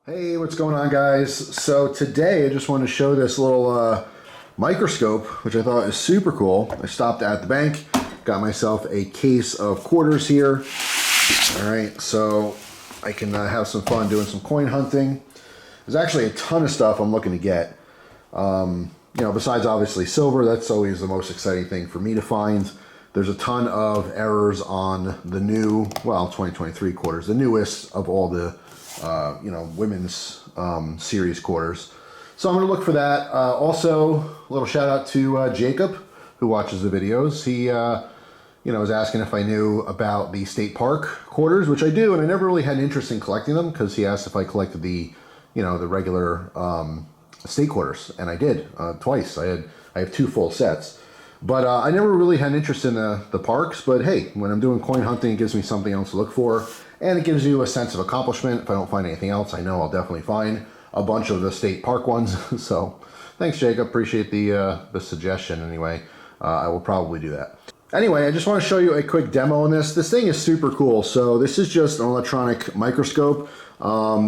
Hey, what's going on, guys? So today I just want to show this little microscope, which I thought is super cool. I stopped at the bank, got myself a case of quarters here. All right, so I can have some fun doing some coin hunting. There's actually a ton of stuff I'm looking to get. You know, besides obviously silver, that's always the most exciting thing for me to find. There's a ton of errors on the new, well, 2023 quarters, the newest of all the you know, women's series quarters. So I'm going to look for that. Also, a little shout out to Jacob, who watches the videos. He, you know, was asking if I knew about the state park quarters, which I do, and I never really had an interest in collecting them because he asked if I collected the, you know, the regular state quarters, and I did twice. I have two full sets. But I never really had an interest in the parks, but hey, when I'm doing coin hunting, it gives me something else to look for, and it gives you a sense of accomplishment. If I don't find anything else, I know I'll definitely find a bunch of the state park ones. So thanks, Jacob. Appreciate the suggestion anyway. I will probably do that. Anyway, I just want to show you a quick demo on this. This thing is super cool. So this is just an electronic microscope.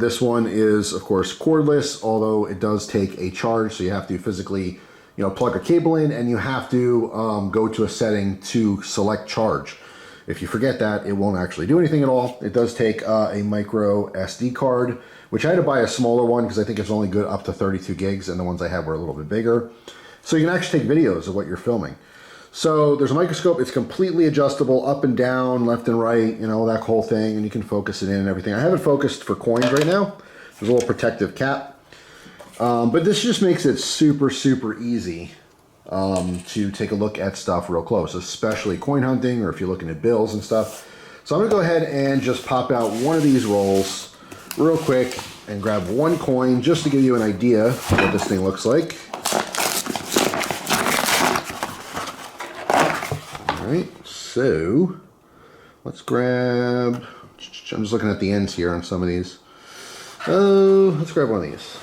This one is, of course, cordless, although it does take a charge, so you have to physically, you know, plug a cable in, and you have to go to a setting to select charge. If you forget that, it won't actually do anything at all. It does take a micro SD card, which I had to buy a smaller one because I think it's only good up to 32 gigs, and the ones I had were a little bit bigger. So you can actually take videos of what you're filming. So there's a microscope. It's completely adjustable up and down, left and right, you know, that whole thing, and you can focus it in and everything. I have it focused for coins right now. There's a little protective cap. But this just makes it super, super easy to take a look at stuff real close, especially coin hunting or if you're looking at bills and stuff. So I'm going to go ahead and just pop out one of these rolls real quick and grab one coin just to give you an idea of what this thing looks like. All right, so let's grab, I'm just looking at the ends here on some of these. Oh, let's grab one of these.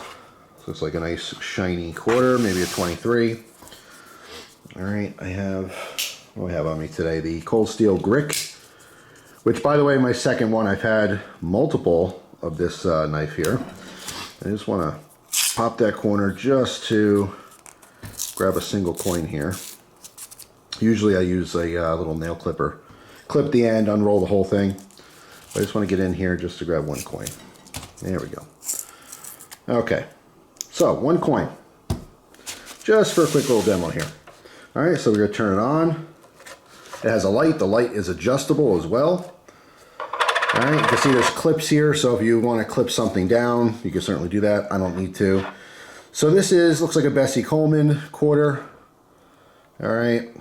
Looks like a nice shiny quarter, maybe a 23. All right, I have, what do I have on me today? The cold steel Grick, which, by the way, my second one. I've had multiple of this knife here. I just want to pop that corner just to grab a single coin here. Usually I use a little nail clipper. Clip the end, unroll the whole thing. But I just want to get in here just to grab one coin. There we go. Okay. So, one coin, just for a quick little demo here. All right, so we're gonna turn it on. It has a light. The light is adjustable as well. All right, you can see there's clips here, so if you wanna clip something down, you can certainly do that. I don't need to. So this looks like a Bessie Coleman quarter. All right,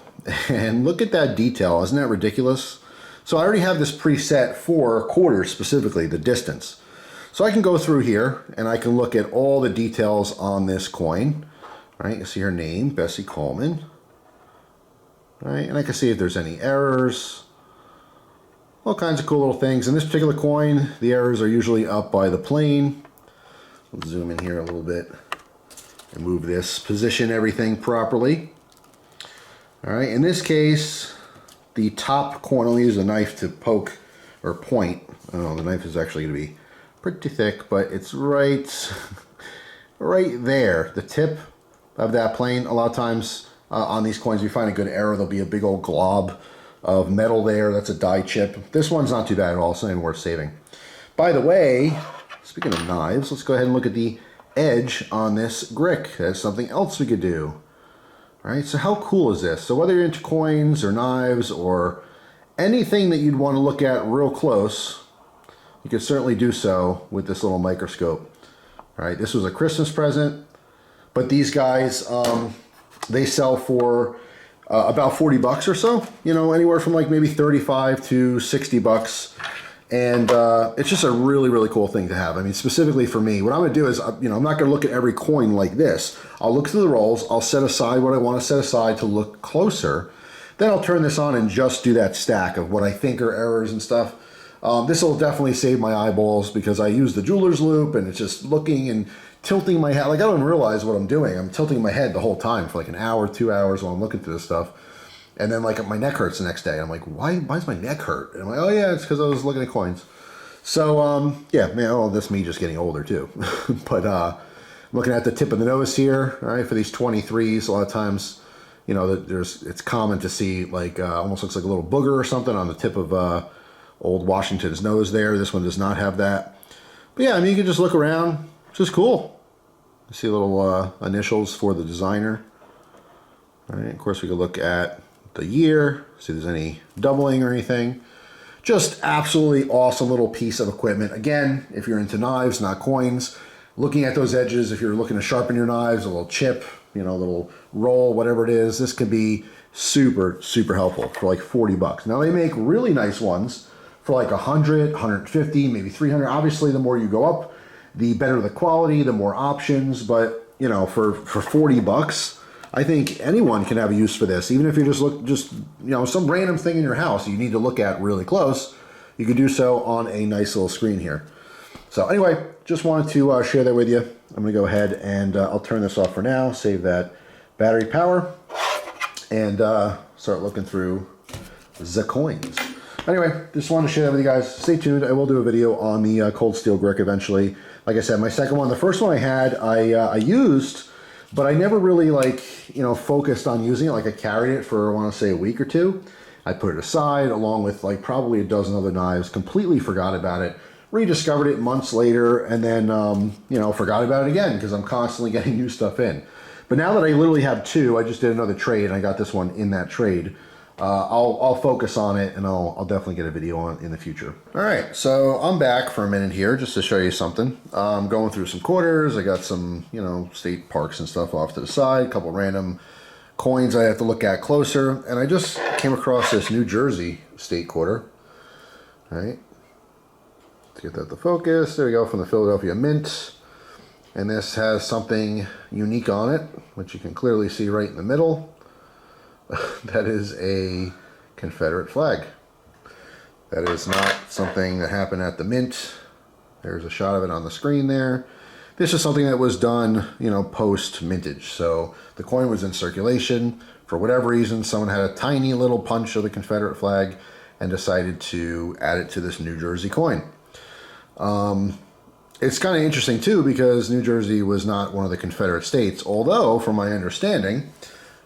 and look at that detail. Isn't that ridiculous? So I already have this preset for quarters specifically, the distance. So I can go through here and I can look at all the details on this coin. All right, you see her name, Bessie Coleman. All right, and I can see if there's any errors. All kinds of cool little things. In this particular coin, the errors are usually up by the plane. Let's zoom in here a little bit and move this, position everything properly. All right, in this case, the top coin, I'll use a knife to poke or point. Oh, the knife is actually gonna be pretty thick, but it's right there, the tip of that plane. A lot of times on these coins, you find a good error. There'll be a big old glob of metal there. That's a die chip. This one's not too bad at all. It's not even worth saving. By the way, speaking of knives, let's go ahead and look at the edge on this Grick. That's something else we could do. All right, so how cool is this? So whether you're into coins or knives or anything that you'd want to look at real close, you can certainly do so with this little microscope. All right, this was a Christmas present, but these guys, they sell for about 40 bucks or so, you know, anywhere from like maybe 35 to 60 bucks. And it's just a really, really cool thing to have. I mean, specifically for me, what I'm gonna do is, you know, I'm not gonna look at every coin like this. I'll look through the rolls, I'll set aside what I wanna set aside to look closer. Then I'll turn this on and just do that stack of what I think are errors and stuff. This will definitely save my eyeballs because I use the jeweler's loop and it's just looking and tilting my head. Like, I don't realize what I'm doing. I'm tilting my head the whole time for like an hour, 2 hours while I'm looking through this stuff. And then like my neck hurts the next day. I'm like, why does my neck hurt? And I'm like, oh yeah, it's because I was looking at coins. So, yeah, man, oh, this me just getting older too. But looking at the tip of the nose here, all right, for these 23s, a lot of times, you know, it's common to see like almost looks like a little booger or something on the tip of old Washington's nose there. This one does not have that. But yeah, I mean, you can just look around. It's just cool. You see little initials for the designer. All right, of course, we could look at the year, see if there's any doubling or anything. Just absolutely awesome little piece of equipment. Again, if you're into knives, not coins, looking at those edges, if you're looking to sharpen your knives, a little chip, you know, a little roll, whatever it is, this could be super, super helpful for like 40 bucks. Now they make really nice ones for like 100, 150, maybe 300. Obviously, the more you go up, the better the quality, the more options. But, you know, for 40 bucks, I think anyone can have a use for this. Even if you're just you know, some random thing in your house you need to look at really close, you can do so on a nice little screen here. So anyway, just wanted to share that with you. I'm gonna go ahead and I'll turn this off for now, save that battery power, and start looking through the coins. Anyway, just wanted to share that with you guys. Stay tuned. I will do a video on the cold steel brick eventually. Like I said, my second one, the first one I had, I used, but I never really focused on using it. Like I carried it for, I want to say, a week or two. I put it aside along with like probably a dozen other knives, completely forgot about it, rediscovered it months later, and then, forgot about it again because I'm constantly getting new stuff in. But now that I literally have two, I just did another trade and I got this one in that trade. I'll focus on it and I'll definitely get a video on it in the future. All right, so I'm back for a minute here just to show you something. I'm going through some quarters. I got some, state parks and stuff off to the side, a couple random coins I have to look at closer. And I just came across this New Jersey state quarter. All right, let's get that to focus. There we go, from the Philadelphia Mint. And this has something unique on it, which you can clearly see right in the middle. That is a Confederate flag. That is not something that happened at the mint. There's a shot of it on the screen there. This is something that was done, post mintage. So the coin was in circulation. For whatever reason, someone had a tiny little punch of the Confederate flag and decided to add it to this New Jersey coin. It's kind of interesting too because New Jersey was not one of the Confederate states, although from my understanding,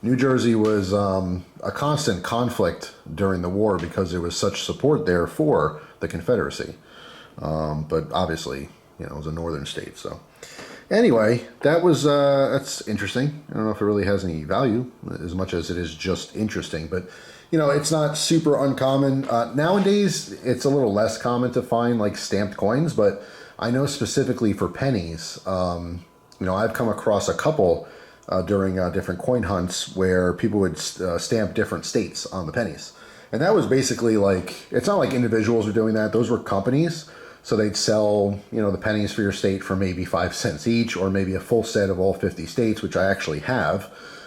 New Jersey was a constant conflict during the war because there was such support there for the Confederacy. But obviously, it was a northern state. So anyway, that's interesting. I don't know if it really has any value as much as it is just interesting. But, it's not super uncommon. Nowadays, it's a little less common to find like stamped coins. But I know specifically for pennies, I've come across a couple during different coin hunts where people would stamp different states on the pennies. And that was basically like, it's not like individuals were doing that. Those were companies. So they'd sell, the pennies for your state for maybe 5 cents each, or maybe a full set of all 50 states, which I actually have,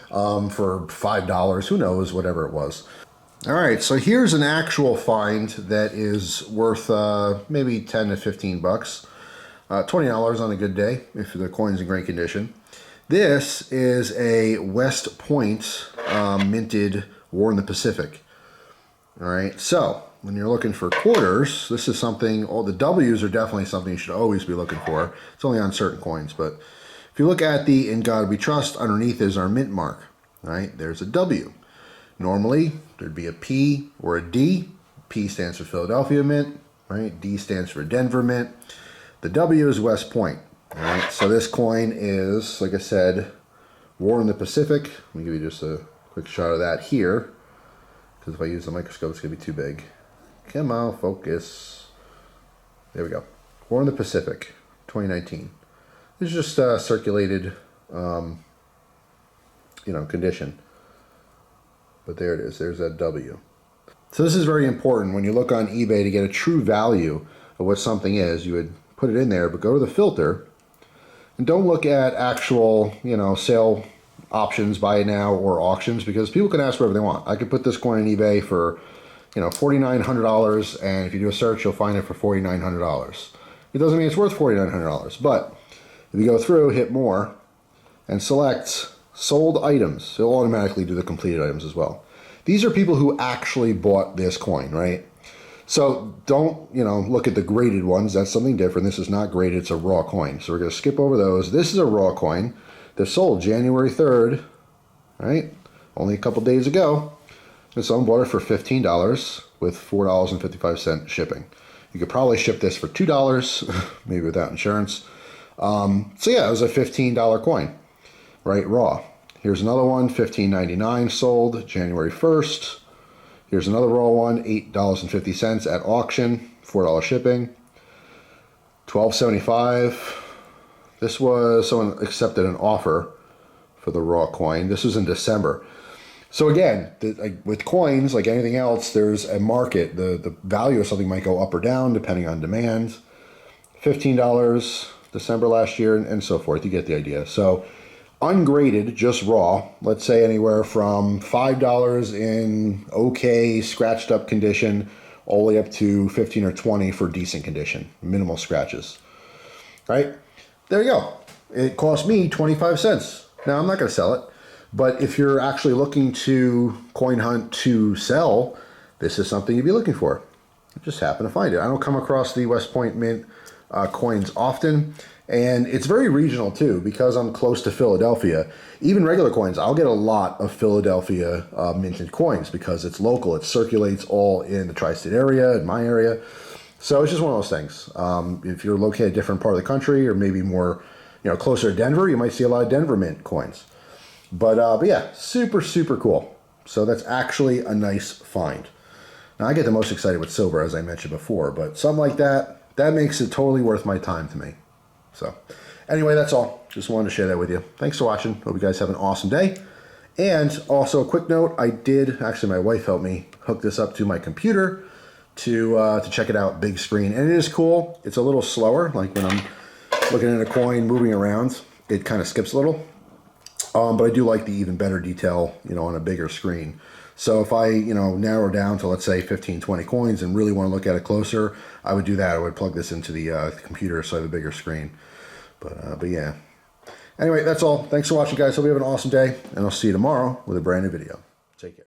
for $5, who knows, whatever it was. All right, so here's an actual find that is worth maybe 10 to 15 bucks. $20 on a good day if the coin's in great condition. This is a West Point minted War in the Pacific. All right, so when you're looking for quarters, this is something, all the W's are definitely something you should always be looking for. It's only on certain coins, but if you look at the In God We Trust, underneath is our mint mark. All right, there's a W. Normally, there'd be a P or a D. P stands for Philadelphia Mint, right? D stands for Denver Mint. The W is West Point. All right, so this coin is, like I said, War in the Pacific. Let me give you just a quick shot of that here, because if I use the microscope, it's going to be too big. Come on, focus. There we go. War in the Pacific, 2019. This is just circulated, condition. But there it is. There's that W. So this is very important when you look on eBay to get a true value of what something is. You would put it in there, but go to the filter. And don't look at actual, sale options, buy now, or auctions, because people can ask whatever they want. I could put this coin on eBay for, $4,900, and if you do a search, you'll find it for $4,900. It doesn't mean it's worth $4,900, but if you go through, hit more, and select sold items, it'll automatically do the completed items as well. These are people who actually bought this coin, right? So don't, look at the graded ones. That's something different. This is not graded. It's a raw coin. So we're going to skip over those. This is a raw coin. They're sold January 3rd, right? Only a couple days ago. And someone bought it for $15 with $4.55 shipping. You could probably ship this for $2, maybe without insurance. So yeah, it was a $15 coin, right? Raw. Here's another one, $15.99, sold January 1st. Here's another raw one, $8.50 at auction, $4 shipping. $12.75. This was, someone accepted an offer for the raw coin. This was in December. So again, with coins, like anything else, there's a market. The value of something might go up or down depending on demand. $15 December last year, and so forth. You get the idea. So ungraded, just raw, let's say anywhere from $5 in okay, scratched up condition, all the way up to 15 or 20 for decent condition, minimal scratches. Right? There you go. It cost me 25 cents. Now, I'm not going to sell it, but if you're actually looking to coin hunt to sell, this is something you'd be looking for. I just happen to find it. I don't come across the West Point Mint coins often, and it's very regional too, because I'm close to Philadelphia. Even regular coins, I'll get a lot of Philadelphia minted coins because it's local. It circulates all in the tri-state area, in my area. So it's just one of those things. If you're located in a different part of the country, or maybe more, closer to Denver, you might see a lot of Denver mint coins. But yeah, super, super cool. So that's actually a nice find. Now I get the most excited with silver, as I mentioned before, but something like that, that makes it totally worth my time to me. So anyway, that's all. Just wanted to share that with you. Thanks for watching. Hope you guys have an awesome day. And also a quick note, actually my wife helped me hook this up to my computer to check it out, big screen. And it is cool. It's a little slower, like when I'm looking at a coin moving around, it kind of skips a little. But I do like the even better detail, on a bigger screen. So if I, narrow down to, let's say, 15, 20 coins and really want to look at it closer, I would do that. I would plug this into the computer so I have a bigger screen. But yeah. Anyway, that's all. Thanks for watching, guys. Hope you have an awesome day, and I'll see you tomorrow with a brand new video. Take care.